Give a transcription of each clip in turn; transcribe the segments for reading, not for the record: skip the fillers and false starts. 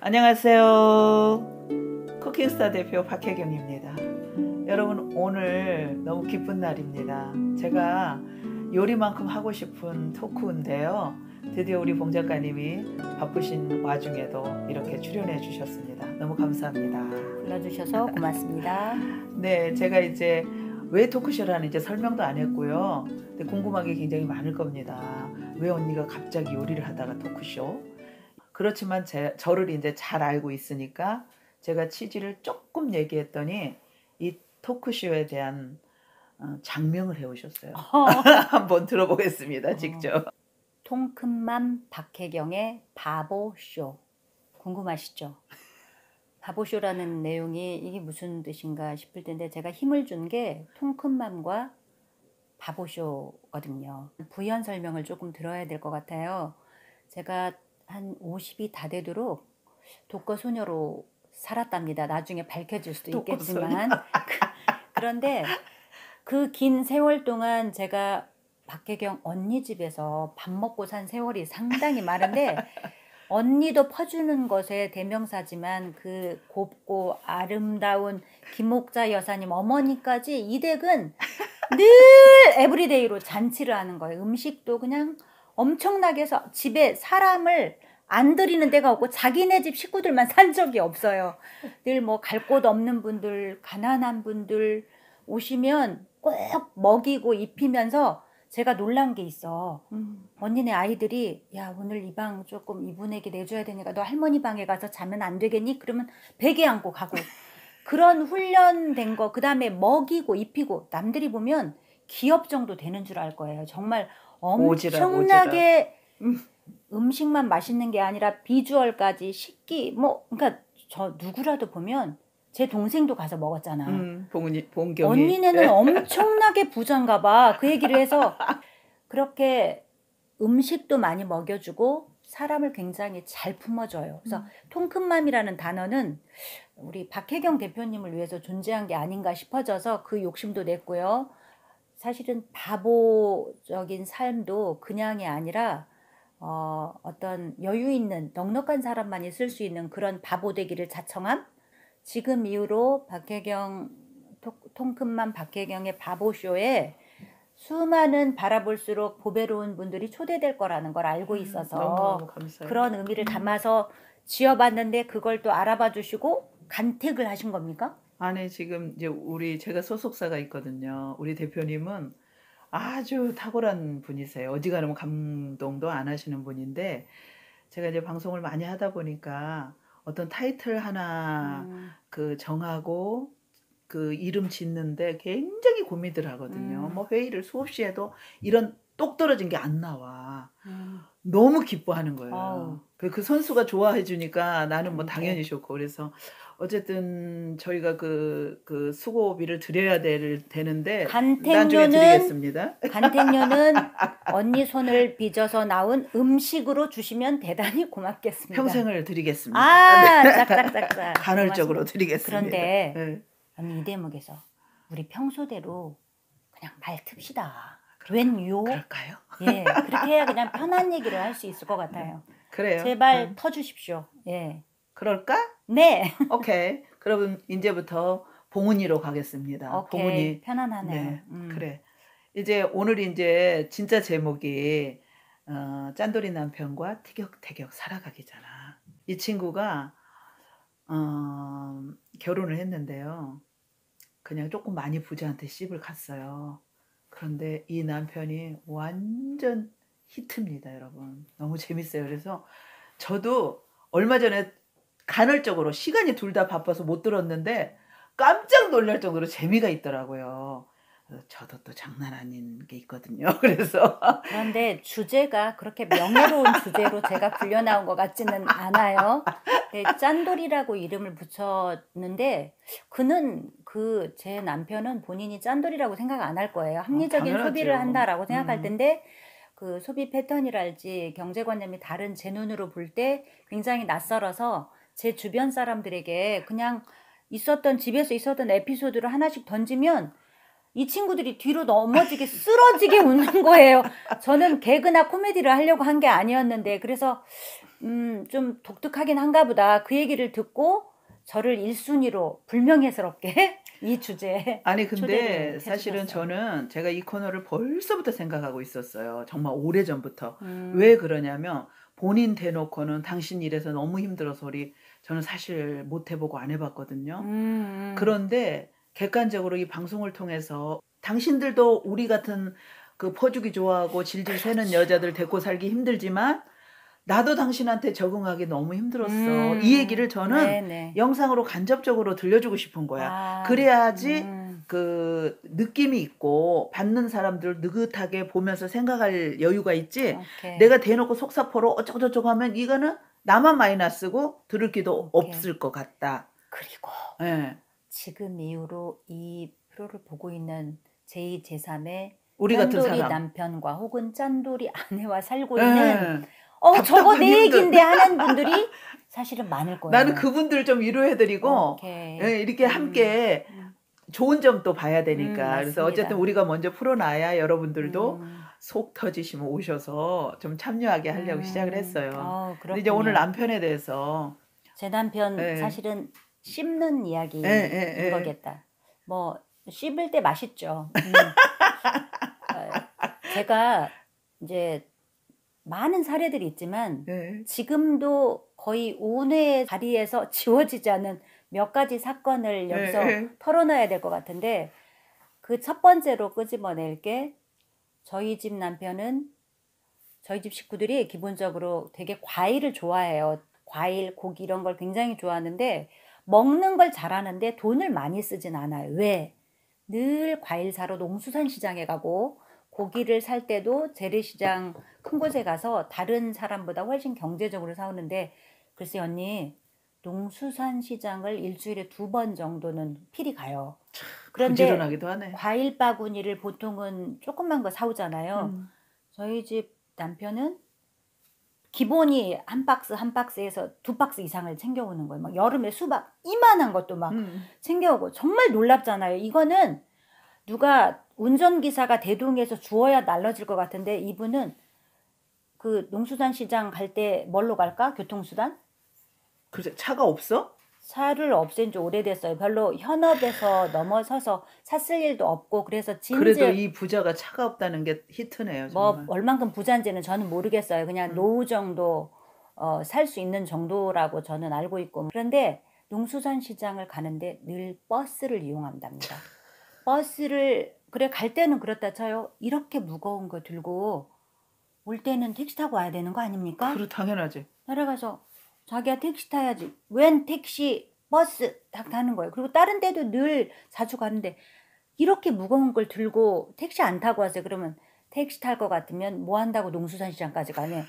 안녕하세요. 쿠킹스타 대표 박혜경입니다. 여러분, 오늘 너무 기쁜 날입니다. 제가 요리만큼 하고 싶은 토크인데요. 드디어 우리 봉 작가님이 바쁘신 와중에도 이렇게 출연해 주셨습니다. 너무 감사합니다. 불러주셔서 고맙습니다. 네, 제가 이제 왜 토크쇼를 하는지 설명도 안 했고요. 근데 궁금한 게 굉장히 많을 겁니다. 왜 언니가 갑자기 요리를 하다가 토크쇼? 그렇지만 저를 이제 잘 알고 있으니까 제가 취지를 조금 얘기했더니 이 토크쇼에 대한 장명을 해오셨어요. 한번 들어보겠습니다. 직접. 통큰맘 박혜경의 바보쇼. 궁금하시죠? 바보쇼라는 내용이 이게 무슨 뜻인가 싶을 텐데 제가 힘을 준 게 통큰맘과 바보쇼거든요. 부연 설명을 조금 들어야 될 것 같아요. 제가 한 50이 다 되도록 독거소녀로 살았답니다. 나중에 밝혀질 수도 있겠지만 그런데 그 긴 세월 동안 제가 박혜경 언니 집에서 밥 먹고 산 세월이 상당히 많은데 언니도 퍼주는 것의 대명사지만 그 곱고 아름다운 김옥자 여사님 어머니까지 이 댁은 늘 에브리데이로 잔치를 하는 거예요. 음식도 그냥 엄청나게 해서 집에 사람을 안 들이는 데가 없고 자기네 집 식구들만 산 적이 없어요. 늘 뭐 갈 곳 없는 분들, 가난한 분들 오시면 꼭 먹이고 입히면서 제가 놀란 게 있어. 언니네 아이들이 야 오늘 이 방 조금 이분에게 내줘야 되니까 너 할머니 방에 가서 자면 안 되겠니? 그러면 베개 안고 가고 그런 훈련된 거 그다음에 먹이고 입히고 남들이 보면 기업 정도 되는 줄 알 거예요. 정말 엄청나게 음식만 맛있는 게 아니라 비주얼까지 식기 뭐 그러니까 저 누구라도 보면 제 동생도 가서 먹었잖아. 봉경이. 언니네는 엄청나게 부자인가 봐. 그 얘기를 해서 그렇게 음식도 많이 먹여주고 사람을 굉장히 잘 품어줘요. 그래서 통큰맘이라는 단어는 우리 박혜경 대표님을 위해서 존재한 게 아닌가 싶어져서 그 욕심도 냈고요. 사실은 바보적인 삶도 그냥이 아니라 어떤 여유 있는 넉넉한 사람만이 쓸 수 있는 그런 바보 되기를 자청함. 지금 이후로 박혜경 통큰맘 박혜경의 바보쇼에 수많은 바라볼수록 보배로운 분들이 초대될 거라는 걸 알고 있어서 너무 감사해요. 그런 의미를 담아서 지어봤는데 그걸 또 알아봐 주시고 간택을 하신 겁니까? 아니 지금 이제 제가 소속사가 있거든요. 우리 대표님은 아주 탁월한 분이세요. 어지간하면 감동도 안 하시는 분인데 제가 이제 방송을 많이 하다 보니까 어떤 타이틀 하나 정하고 그 이름 짓는데 굉장히 고민들 하거든요. 뭐 회의를 수없이 해도 이런 똑 떨어진 게 안 나와. 너무 기뻐하는 거예요. 그 선수가 좋아해 주니까 나는 뭐 당연히 좋고 그래서 어쨌든 저희가 그 수고비를 드려야 되는데 나중에 드리겠습니다. 간택료는 언니 손을 빚어서 나온 음식으로 주시면 대단히 고맙겠습니다. 평생을 드리겠습니다. 짝짝짝짝. 간헐적으로 드리겠습니다. 그런데 네. 언니 이 대목에서 우리 평소대로 그냥 말 틉시다. 웬요? 그럴까요? 예, 그렇게 해야 그냥 편한 얘기를 할 수 있을 것 같아요. 그래요. 제발 터주십시오. 예. 그럴까? 네. 오케이. 그럼 이제부터 봉은이로 가겠습니다. 오케이. 봉은이. 편안하네요. 네, 그래. 이제 오늘 이제 진짜 제목이 짠돌이 남편과 티격태격 살아가기잖아. 이 친구가 결혼을 했는데요. 그냥 조금 많이 부자한테 씹을 갔어요. 그런데 이 남편이 완전 히트입니다, 여러분. 너무 재밌어요. 그래서 저도 얼마 전에 간헐적으로 시간이 둘 다 바빠서 못 들었는데 깜짝 놀랄 정도로 재미가 있더라고요. 저도 또 장난 아닌 게 있거든요. 그래서 그런데 주제가 그렇게 명예로운 주제로 제가 불려 나온 것 같지는 않아요. 네, 짠돌이라고 이름을 붙였는데 그는 제 남편은 본인이 짠돌이라고 생각 안 할 거예요. 합리적인 당연하죠. 소비를 한다라고 생각할 텐데 그 소비 패턴이랄지 경제관념이 다른 제 눈으로 볼 때 굉장히 낯설어서 제 주변 사람들에게 그냥 집에서 있었던 에피소드를 하나씩 던지면 이 친구들이 뒤로 넘어지게 쓰러지게 웃는 거예요. 저는 개그나 코미디를 하려고 한 게 아니었는데 그래서 좀 독특하긴 한가 보다. 그 얘기를 듣고 저를 1순위로 불명예스럽게 이 주제에 아니 근데 초대를 사실은 해주셨어요. 저는 제가 이 코너를 벌써부터 생각하고 있었어요. 정말 오래전부터. 음, 왜 그러냐면 본인 대놓고는 당신 일해서 너무 힘들어서 우리 저는 사실 못 해보고 안 해봤거든요. 그런데 객관적으로 이 방송을 통해서 당신들도 우리 같은 그 퍼주기 좋아하고 질질 새는 그렇지. 여자들 데리고 살기 힘들지만 나도 당신한테 적응하기 너무 힘들었어. 이 얘기를 저는 네네. 영상으로 간접적으로 들려주고 싶은 거야. 아, 그래야지 그 느낌이 있고 받는 사람들 느긋하게 보면서 생각할 여유가 있지. 오케이. 내가 대놓고 속사포로 어쩌고저쩌고 하면 이거는 나만 마이너스고 들을 기도 오케이. 없을 것 같다. 그리고 예. 지금 이후로 이 프로를 보고 있는 제2, 제3의 우리 같은 짠돌이 사람. 남편과 혹은 짠돌이 아내와 살고 있는 예. 저거 답답한 내 힘들. 얘긴데 하는 분들이 사실은 많을 거예요. 나는 그분들 좀 위로해드리고 오케이. 예, 이렇게 함께 좋은 점도 봐야 되니까. 그래서 맞습니다. 어쨌든 우리가 먼저 풀어놔야 여러분들도 음, 속 터지시면 오셔서 좀 참여하게 하려고 시작을 했어요. 근데 이제 그렇군요. 오늘 남편에 대해서 제 남편 예. 사실은 씹는 이야기인 예. 거겠다. 뭐 씹을 때 맛있죠. 제가 이제 많은 사례들이 있지만 예. 지금도 거의 온회 자리에서 지워지지 않은 몇 가지 사건을 여기서 예. 털어놔야 될 것 같은데 그 첫 번째로 끄집어낼 게 저희 집 남편은 저희 집 식구들이 기본적으로 되게 과일을 좋아해요. 과일, 고기 이런 걸 굉장히 좋아하는데 먹는 걸 잘하는데 돈을 많이 쓰진 않아요. 왜? 늘 과일 사러 농수산시장에 가고 고기를 살 때도 재래시장 큰 곳에 가서 다른 사람보다 훨씬 경제적으로 사오는데 글쎄 언니 농수산시장을 일주일에 2번 정도는 필히 가요. 그런데 부지런하기도 하네. 과일 바구니를 보통은 조그만 거 사오잖아요. 저희 집 남편은 기본이 한 박스 한 박스에서 2박스 이상을 챙겨오는 거예요. 막 여름에 수박 이만한 것도 막 챙겨오고 정말 놀랍잖아요. 이거는 누가 운전기사가 대동해서 주워야 날라질 것 같은데 이분은 그 농수산시장 갈 때 뭘로 갈까? 교통수단? 그래서 차가 없어? 차를 없앤 지 오래됐어요. 별로 현업에서 넘어서서 차 쓸 일도 없고 그래서 그래도 이 부자가 차가 없다는 게 히트네요. 뭐 정말. 얼만큼 부자인지는 저는 모르겠어요. 그냥 노후 정도 살 수 있는 정도라고 저는 알고 있고 그런데 농수산시장을 가는데 늘 버스를 이용한답니다. 버스를 그래 갈 때는 그렇다 쳐요. 이렇게 무거운 거 들고 올 때는 택시 타고 와야 되는 거 아닙니까? 그래 당연하지. 따라가서 자기야 택시 타야지. 웬 택시 버스 딱 타는 거예요. 그리고 다른 데도 늘 자주 가는데 이렇게 무거운 걸 들고 택시 안 타고 왔어요. 그러면 택시 탈 것 같으면 뭐 한다고 농수산시장까지 가네.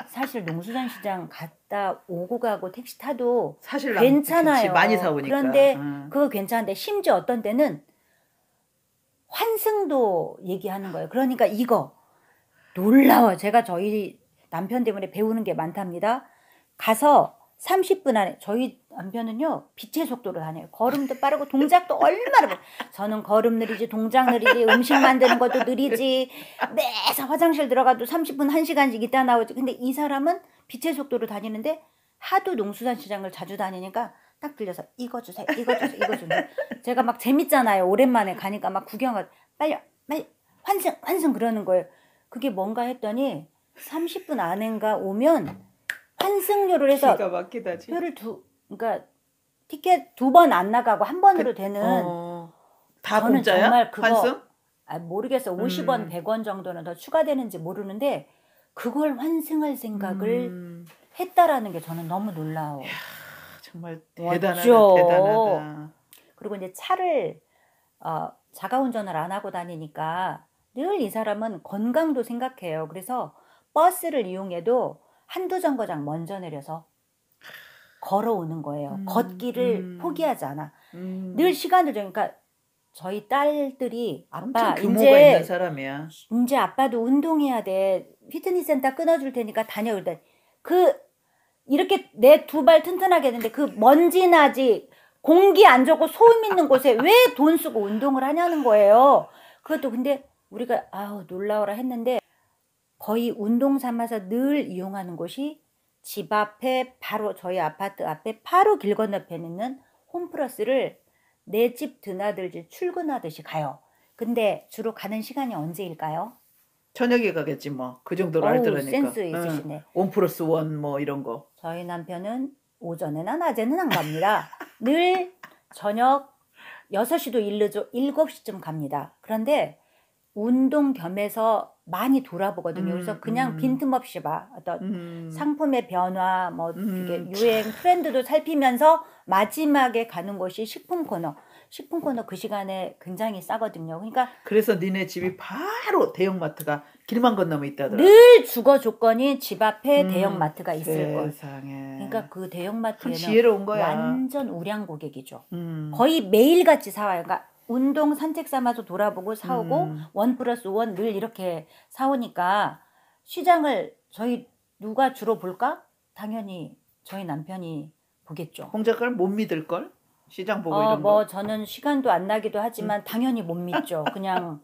사실 농수산시장 갔다 오고 가고 택시 타도 사실 괜찮아요. 많이 사오니까. 그런데 그거 괜찮은데 심지어 어떤 때는 환승도 얘기하는 거예요. 그러니까 이거 놀라워요. 제가 저희 남편 때문에 배우는 게 많답니다. 가서 30분 안에 저희 남편은요 빛의 속도로 다녀요. 걸음도 빠르고 동작도 얼마나 빠르고 저는 걸음 느리지 동작 느리지 음식 만드는 것도 느리지 매사 화장실 들어가도 30분 1시간씩 있다 나오지. 근데 이 사람은 빛의 속도로 다니는데 하도 농수산시장을 자주 다니니까 딱 들려서 이거 주세요 이거 주세요 이거 주세요. 제가 막 재밌잖아요. 오랜만에 가니까 막 구경하고 빨리 환승 그러는 거예요. 그게 뭔가 했더니 30분 안인가 오면 환승료를 해서 기가 막히다지. 표를 그러니까 티켓 2번 안 나가고 한 번으로 되는 다 저는 공짜야? 정말 그거 환승? 모르겠어. 50원 100원 정도는 더 추가되는지 모르는데 그걸 환승할 생각을 했다라는 게 저는 너무 놀라워. 정말 맞죠? 대단하다. 그리고 이제 차를 자가운전을 안 하고 다니니까 늘 이 사람은 건강도 생각해요. 그래서 버스를 이용해도 한두 정거장 먼저 내려서 걸어오는 거예요. 걷기를 포기하지 않아. 늘 시간을 정니까 저희 딸들이 아빠 규모가 있는 사람이야. 이제 아빠도 운동해야 돼. 피트니스 센터 끊어줄 테니까 다녀. 그러더니 이렇게 내 2발 튼튼하게 했는데 그 먼지 나지 공기 안 좋고 소음 있는 곳에 왜 돈 쓰고 운동을 하냐는 거예요. 그것도 근데 우리가 아우 놀라워라 했는데 거의 운동 삼아서 늘 이용하는 곳이 집 앞에 바로 저희 아파트 앞에 바로 길 건너편에 있는 홈플러스를 내 집 드나들지 출근하듯이 가요. 근데 주로 가는 시간이 언제일까요? 저녁에 가겠지 뭐. 그 정도로 어우 알더라니까. 센스 있으시네. 1+1 뭐 이런 거. 저희 남편은 오전에나 낮에는 안 갑니다. 늘 저녁 6시도 일르죠. 7시쯤 갑니다. 그런데 운동 겸해서 많이 돌아보거든요. 그래서 그냥 빈틈없이 봐. 어떤 상품의 변화, 뭐 이게 유행 트렌드도 살피면서 마지막에 가는 곳이 식품 코너. 식품 코너 그 시간에 굉장히 싸거든요. 그러니까 그래서 니네 집이 바로 대형마트가 길만 건너면 있다더라. 늘 주거 조건이 집 앞에 대형마트가 있을 거. 세상에. 그러니까 그 참 대형마트에는 지혜로운 거야. 완전 우량 고객이죠. 음. 거의 매일같이 사와요. 그러니까 운동 산책 삼아서 돌아보고 사오고 1+1 늘 이렇게 사오니까 시장을 저희 누가 주로 볼까? 당연히 저희 남편이 보겠죠. 홍 작가를 못 믿을 걸? 시장 보고 이런 뭐 거. 저는 시간도 안 나기도 하지만 당연히 못 믿죠. 그냥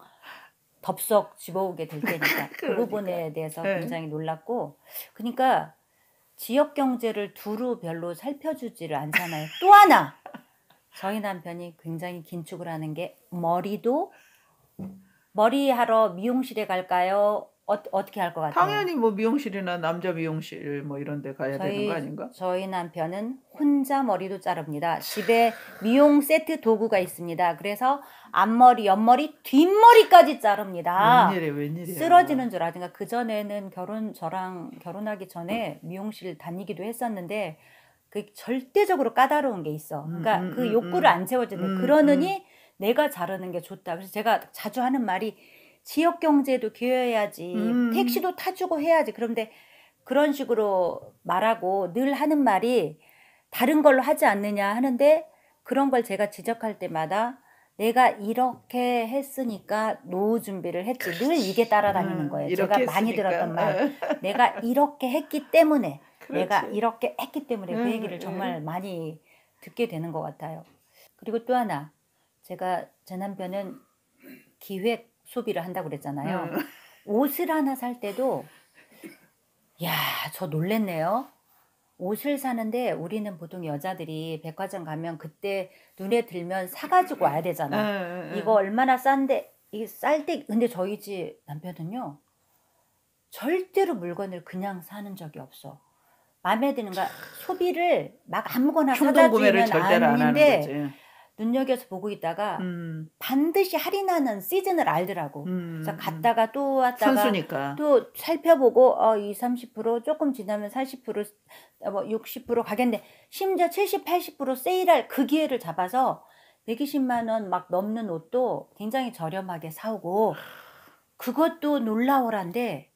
덥석 집어오게 될 테니까. 그 그러니까. 부분에 대해서 네. 굉장히 놀랐고 그러니까 지역 경제를 두루 별로 살펴주지를 않잖아요. 또 하나 저희 남편이 굉장히 긴축을 하는 게 머리하러 미용실에 갈까요? 어떻게 할 것 같아요? 당연히 뭐 미용실이나 남자 미용실 뭐 이런 데 가야 되는 거 아닌가? 저희 남편은 혼자 머리도 자릅니다. 집에 미용 세트 도구가 있습니다. 그래서 앞머리, 옆머리, 뒷머리까지 자릅니다. 웬일이야. 쓰러지는 줄 알았으니까 그전에는 저랑 결혼하기 전에 미용실 다니기도 했었는데 그 절대적으로 까다로운 게 있어. 그러니까 그 욕구를 안 채워주는데 그러느니 내가 자르는 게 좋다. 그래서 제가 자주 하는 말이 지역 경제도 기여해야지. 택시도 타주고 해야지. 그런데 그런 식으로 말하고 늘 하는 말이 다른 걸로 하지 않느냐 하는데 그런 걸 제가 지적할 때마다 내가 이렇게 했으니까 노후 준비를 했지. 늘 이게 따라다니는 거예요. 제가 많이 들었던 말. 내가 이렇게 했기 때문에 내가 이렇게 했기 때문에 그 얘기를 정말 많이 듣게 되는 것 같아요. 그리고 또 하나 제 남편은 기획 소비를 한다고 그랬잖아요. 옷을 하나 살 때도 저 놀랬네요. 옷을 사는데 우리는 보통 여자들이 백화점 가면 그때 눈에 들면 사가지고 와야 되잖아. 이거 얼마나 싼데 이게 쌀 때 근데 저희 집 남편은요 절대로 물건을 그냥 사는 적이 없어. 마음에 드는가 소비를 막 아무거나 사다 주면 절대로 안 하는 거지. 눈여겨서 보고 있다가 반드시 할인하는 시즌을 알더라고. 그래서 갔다가 또 왔다가 선수니까. 또 살펴보고 20, 30% 조금 지나면 40% 뭐 60% 가겠네. 심지어 70, 80% 세일할 그 기회를 잡아서 120만 원 막 넘는 옷도 굉장히 저렴하게 사오고 그것도 놀라워란데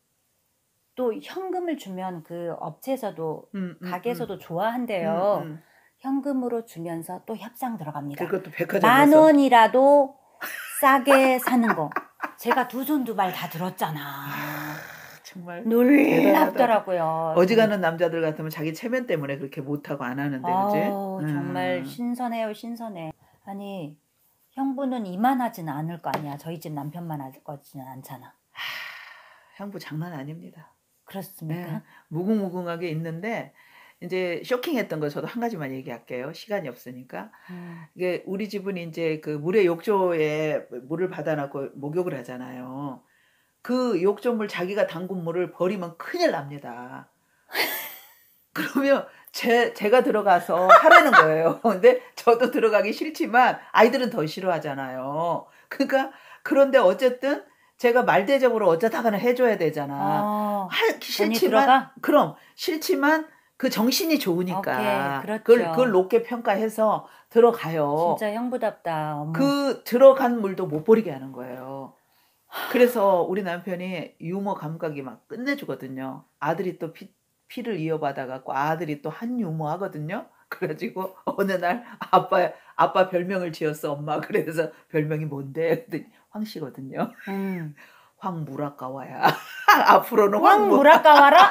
또 현금을 주면 그 업체에서도 가게에서도 좋아한대요. 현금으로 주면서 또 협상 들어갑니다. 그것도 백화점에서. 10,000원이라도 싸게 사는 거. 제가 두 손 두 발 다 들었잖아. 정말 놀랍더라고요. 어지간한 남자들 같으면 자기 체면 때문에 그렇게 못하고 안 하는데 그지? 정말 신선해요. 신선해. 아니 형부는 이만하지는 않을 거 아니야. 저희 집 남편만 할 거지는 않잖아. 형부 장난 아닙니다. 그렇습니까? 네, 무궁무궁하게 있는데 이제 쇼킹했던 거 저도 한 가지만 얘기할게요. 시간이 없으니까. 이게 우리 집은 이제 그 물의 욕조에 물을 받아놓고 목욕을 하잖아요. 그 욕조물 자기가 담근 물을 버리면 큰일 납니다. 그러면 제가 들어가서 하라는 거예요. 근데 저도 들어가기 싫지만 아이들은 더 싫어하잖아요. 그러니까 그런데 어쨌든 제가 말대접으로 어쩌다가는 해줘야 되잖아. 싫지만 그럼 싫지만 그 정신이 좋으니까 그걸 높게 평가해서 들어가요. 진짜 형부답다. 어머. 그 들어간 물도 못 버리게 하는 거예요. 그래서 우리 남편이 유머 감각이 막 끝내주거든요. 아들이 또 피를 이어받아갖고 아들이 또 한 유머 하거든요. 그래가지고 어느 날 아빠 별명을 지었어 엄마. 그래서 별명이 뭔데? 그랬더니 황씨거든요. 황무라카와야. 앞으로는 황무라카와라?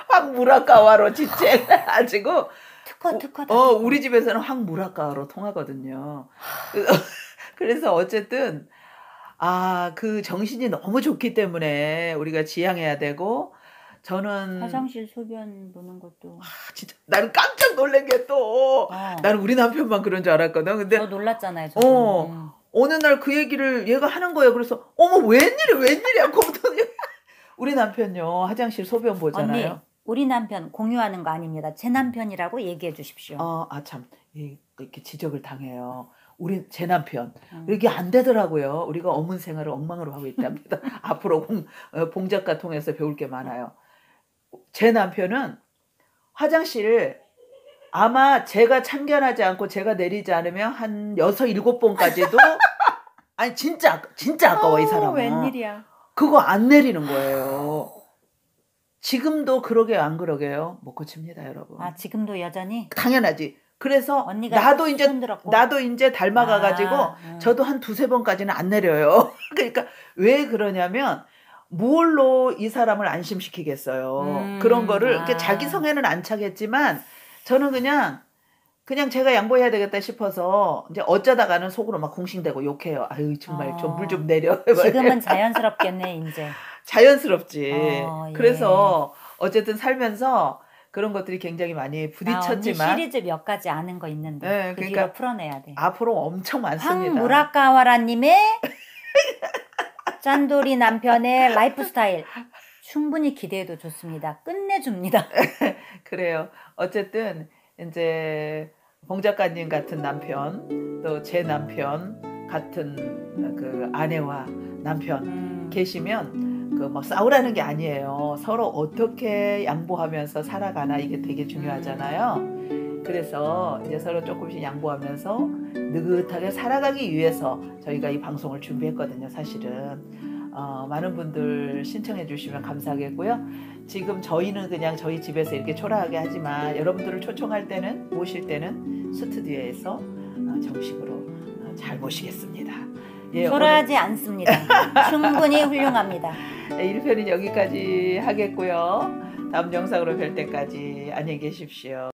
황무라카와로 지칭해가지고 특허 다 특허. 우리 집에서는 황무라카로 통하거든요. 그래서 어쨌든 그 정신이 너무 좋기 때문에 우리가 지향해야 되고 저는 화장실 소변 보는 것도 진짜 나는 깜짝 놀란 게 또 나는 우리 남편만 그런 줄 알았거든. 근데 저 놀랐잖아요. 저도. 어느 날 그 얘기를 얘가 하는 거예요. 그래서 어머 웬일이야 고무통이 우리 남편요 화장실 소변 보잖아요. 언니 우리 남편 공유하는 거 아닙니다. 제 남편이라고 얘기해 주십시오. 참 이렇게 지적을 당해요. 제 남편 이게 안 되더라고요. 우리가 어문 생활을 엉망으로 하고 있답니다. 앞으로 봉작가 통해서 배울 게 많아요. 제 남편은 화장실 아마 제가 참견하지 않고 제가 내리지 않으면 한 6, 7번까지도 아니 진짜 아까워 이 사람은. 웬일이야. 그거 안 내리는 거예요. 지금도 그러게 안 그러게요? 못 고칩니다, 여러분. 지금도 여전히? 당연하지. 그래서 언니가 나도 이제 닮아가가지고 저도 한 2, 3번까지는 안 내려요. 그러니까 왜 그러냐면 뭘로 이 사람을 안심시키겠어요. 그런 거를 이렇게 자기 성에는 안 차겠지만 저는 그냥 제가 양보해야 되겠다 싶어서 이제 어쩌다가는 속으로 막 공싱대고 욕해요. 아유 정말 좀 물 좀 내려. 지금은 자연스럽겠네 이제. 자연스럽지. 예. 그래서 어쨌든 살면서 그런 것들이 굉장히 많이 부딪혔지만 언니 시리즈 몇 가지 아는 거 있는데 네, 그 그러니까 뒤로 풀어내야 돼. 앞으로 엄청 많습니다. 황무라카와라님의 짠돌이 남편의 라이프 스타일 충분히 기대해도 좋습니다. 끝내줍니다. 그래요. 어쨌든 이제 봉 작가님 같은 남편 또 제 남편 같은 그 아내와 남편 계시면 막 싸우라는 게 아니에요. 서로 어떻게 양보하면서 살아가나 이게 되게 중요하잖아요. 그래서 이제 서로 조금씩 양보하면서 느긋하게 살아가기 위해서 저희가 이 방송을 준비했거든요. 사실은 많은 분들 신청해 주시면 감사하겠고요. 지금 저희는 그냥 저희 집에서 이렇게 초라하게 하지만 여러분들을 초청할 때는 모실 때는 스튜디오에서 정식으로 잘 모시겠습니다. 초라하지 않습니다. 충분히 훌륭합니다. 1편은 여기까지 하겠고요. 다음 영상으로 뵐 때까지 안녕히 계십시오.